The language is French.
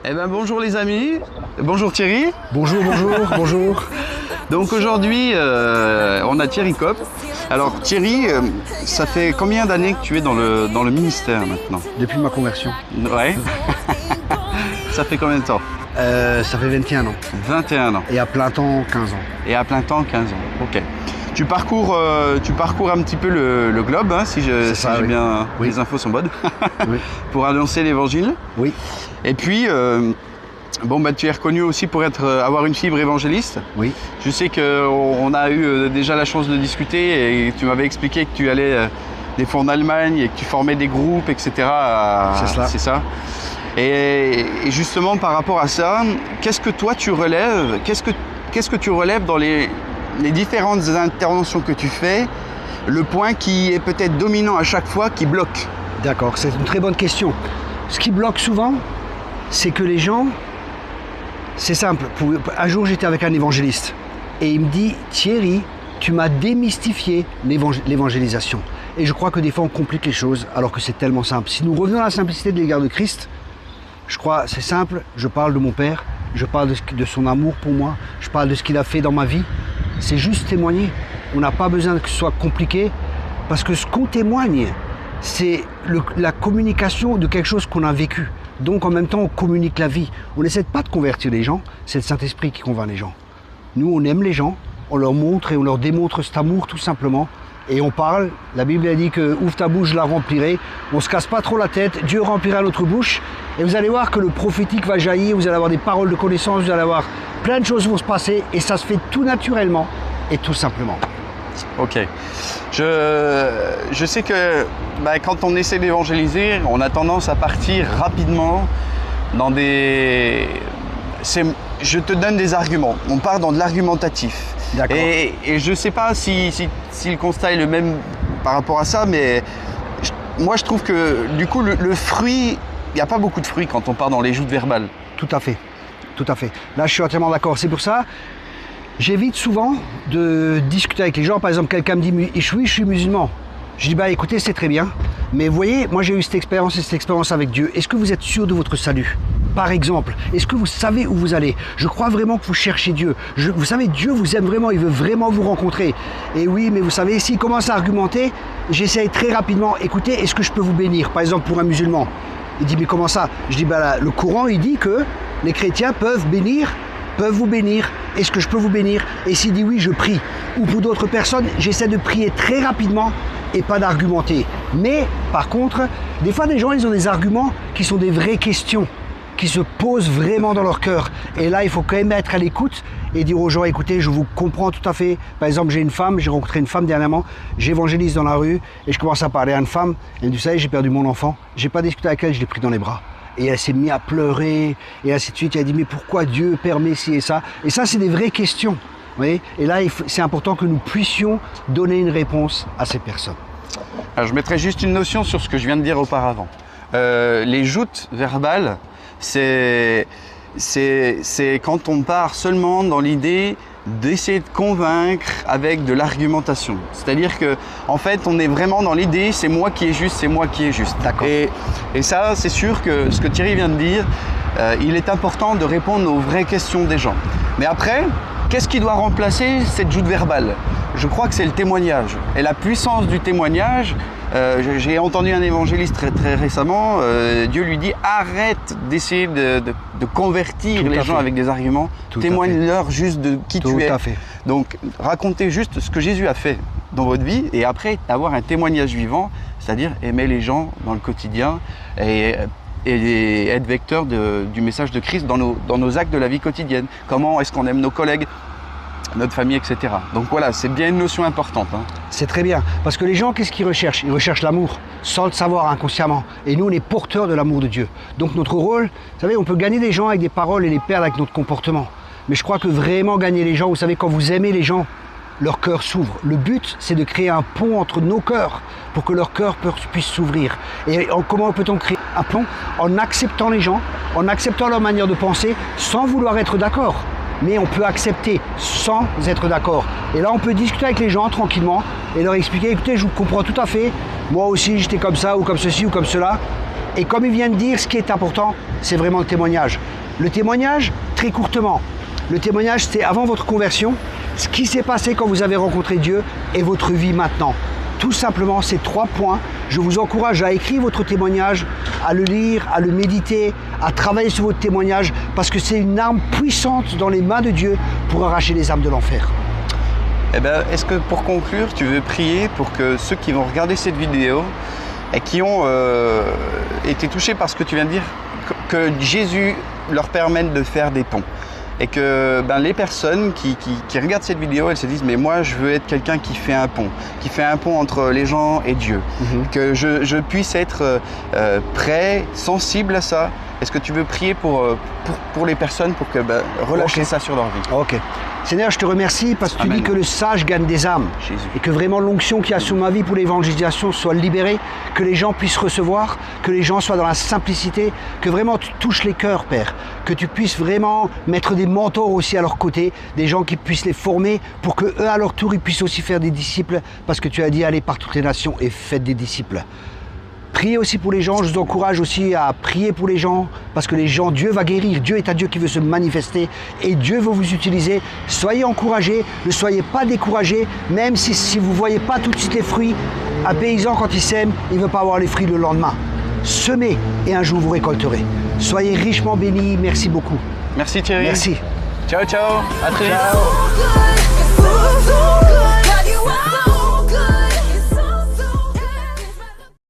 Eh ben bonjour les amis, bonjour Thierry. Bonjour, bonjour. Donc aujourd'hui on a Thierry Kopp. Alors Thierry, ça fait combien d'années que tu es dans le ministère maintenant? Depuis ma conversion. Ouais. Ça fait combien de temps? Ça fait 21 ans. 21 ans. Et à plein temps, 15 ans. Et à plein temps, 15 ans. Ok. Tu parcours un petit peu le globe, hein, si j'ai bien les infos sont bonnes, Oui. pour annoncer l'évangile. Oui. Et puis, tu es reconnu aussi pour avoir une fibre évangéliste. Oui. Je sais qu'on a eu déjà la chance de discuter et tu m'avais expliqué que tu allais des fois en Allemagne et que tu formais des groupes, etc. C'est ça. Et justement, par rapport à ça, qu'est-ce que toi tu relèves? Qu'est-ce que tu relèves dans les différentes interventions que tu fais, le point qui est peut-être dominant à chaque fois, qui bloque? D'accord, c'est une très bonne question. Ce qui bloque souvent, c'est que les gens, c'est simple. Un jour, j'étais avec un évangéliste et il me dit « Thierry, tu m'as démystifié l'évangélisation. » Et je crois que des fois, on complique les choses alors que c'est tellement simple. Si nous revenons à la simplicité de l'égard de Christ, je crois c'est simple. Je parle de mon Père, je parle de son amour pour moi, je parle de ce qu'il a fait dans ma vie. C'est juste témoigner. On n'a pas besoin que ce soit compliqué parce que ce qu'on témoigne, c'est la communication de quelque chose qu'on a vécu. Donc en même temps, on communique la vie. On n'essaie pas de convertir les gens, c'est le Saint-Esprit qui convainc les gens. Nous, on aime les gens, on leur montre et on leur démontre cet amour tout simplement. Et on parle, la Bible a dit que « ouvre ta bouche, je la remplirai ». On ne se casse pas trop la tête, Dieu remplira notre bouche. Et vous allez voir que le prophétique va jaillir, vous allez avoir des paroles de connaissance, vous allez avoir plein de choses qui vont se passer. Et ça se fait tout naturellement et tout simplement. Ok. Je sais que quand on essaie d'évangéliser, on a tendance à partir rapidement dans des... Je te donne des arguments. On part dans de l'argumentatif. D'accord. Et je ne sais pas si le constat est le même par rapport à ça, mais moi je trouve que du coup le fruit, il n'y a pas beaucoup de fruits quand on part dans les joutes verbales. Tout à fait. Tout à fait. Là, je suis entièrement d'accord. C'est pour ça, j'évite souvent de discuter avec les gens. Par exemple, quelqu'un me dit « oui, je suis musulman ». Je dis « écoutez, c'est très bien, mais vous voyez, moi j'ai eu cette expérience avec Dieu. Est-ce que vous êtes sûr de votre salut ? Par exemple, est-ce que vous savez où vous allez ? Je crois vraiment que vous cherchez Dieu. Vous savez, Dieu vous aime vraiment, il veut vraiment vous rencontrer. Et oui, mais vous savez, s'il commence à argumenter, j'essaye très rapidement, écoutez, est-ce que je peux vous bénir ? Par exemple, pour un musulman. Il dit, mais comment ça ? Je dis, le Coran, il dit que les chrétiens peuvent vous bénir. Est-ce que je peux vous bénir ? Et s'il dit oui, je prie. Ou pour d'autres personnes, j'essaie de prier très rapidement et pas d'argumenter. Mais par contre, des fois, des gens, ils ont des arguments qui sont des vraies questions, qui se posent vraiment dans leur cœur. Et là, il faut quand même être à l'écoute et dire aux gens, écoutez, je vous comprends tout à fait. Par exemple, j'ai rencontré une femme dernièrement, j'évangélise dans la rue et je commence à parler à une femme. Elle me dit, vous savez, j'ai perdu mon enfant. J'ai pas discuté avec elle, je l'ai pris dans les bras. Et elle s'est mise à pleurer, et ainsi de suite. Elle a dit, mais pourquoi Dieu permet ci et ça ? Et ça, c'est des vraies questions. Vous voyez ? Et là, c'est important que nous puissions donner une réponse à ces personnes. Alors, je mettrai juste une notion sur ce que je viens de dire auparavant. Les joutes verbales, c'est quand on part seulement dans l'idée d'essayer de convaincre avec de l'argumentation. C'est-à-dire que, en fait, on est vraiment dans l'idée, c'est moi qui est juste, c'est moi qui est juste. D'accord. Et ça, c'est sûr que ce que Thierry vient de dire, il est important de répondre aux vraies questions des gens. Mais après, qu'est-ce qui doit remplacer cette joute verbale ? Je crois que c'est le témoignage. Et la puissance du témoignage, j'ai entendu un évangéliste très récemment, Dieu lui dit arrête d'essayer de convertir les gens avec des arguments, témoigne-leur juste de qui tu es. Tout à fait. Donc racontez juste ce que Jésus a fait dans votre vie et après avoir un témoignage vivant, c'est-à-dire aimer les gens dans le quotidien et être vecteur du message de Christ dans nos actes de la vie quotidienne. Comment est-ce qu'on aime nos collègues, notre famille, etc. Donc voilà, c'est bien une notion importante. Hein. C'est très bien, parce que les gens, qu'est-ce qu'ils recherchent ? Ils recherchent l'amour, sans le savoir inconsciemment. Et nous, on est porteurs de l'amour de Dieu. Donc notre rôle, vous savez, on peut gagner des gens avec des paroles et les perdre avec notre comportement. Mais je crois que vraiment gagner les gens, vous savez, quand vous aimez les gens, leur cœur s'ouvre. Le but, c'est de créer un pont entre nos cœurs pour que leur cœur puisse s'ouvrir. Et comment peut-on créer un pont ? En acceptant les gens, en acceptant leur manière de penser, sans vouloir être d'accord. Mais on peut accepter sans être d'accord. Et là, on peut discuter avec les gens tranquillement et leur expliquer, écoutez, je vous comprends tout à fait, moi aussi j'étais comme ça ou comme ceci ou comme cela. Et comme il vient de dire, ce qui est important, c'est vraiment le témoignage. Le témoignage, très courtement, le témoignage c'est avant votre conversion, ce qui s'est passé quand vous avez rencontré Dieu et votre vie maintenant. Tout simplement ces 3 points. Je vous encourage à écrire votre témoignage, à le lire, à le méditer, à travailler sur votre témoignage parce que c'est une arme puissante dans les mains de Dieu pour arracher les âmes de l'enfer. Eh bien, est-ce que pour conclure, tu veux prier pour que ceux qui vont regarder cette vidéo et qui ont été touchés par ce que tu viens de dire, que Jésus leur permette de faire des ponts et que les personnes qui regardent cette vidéo, elles se disent mais moi je veux être quelqu'un qui fait un pont entre les gens et Dieu, que je puisse être prêt, sensible à ça. Est-ce que tu veux prier pour les personnes pour que relâcher ça sur leur vie? Ok. Seigneur, je te remercie parce que tu Amen. dis que le sage gagne des âmes. Jésus. Et que vraiment l'onction qu'il y a sur ma vie pour l'évangélisation soit libérée, que les gens puissent recevoir, que les gens soient dans la simplicité, que vraiment tu touches les cœurs, Père. Que tu puisses vraiment mettre des mentors aussi à leur côté, des gens qui puissent les former pour qu'eux, à leur tour, ils puissent aussi faire des disciples parce que tu as dit allez par toutes les nations et faites des disciples. Priez aussi pour les gens, je vous encourage aussi à prier pour les gens, parce que les gens, Dieu va guérir, Dieu est un Dieu qui veut se manifester et Dieu veut vous utiliser. Soyez encouragés, ne soyez pas découragés, même si vous ne voyez pas tout de suite les fruits. Un paysan, quand il sème, il ne veut pas avoir les fruits le lendemain. Semez et un jour vous récolterez. Soyez richement bénis, merci beaucoup. Merci Thierry. Merci. Ciao, ciao. À très vite. Ciao. So good, so good. God, you are so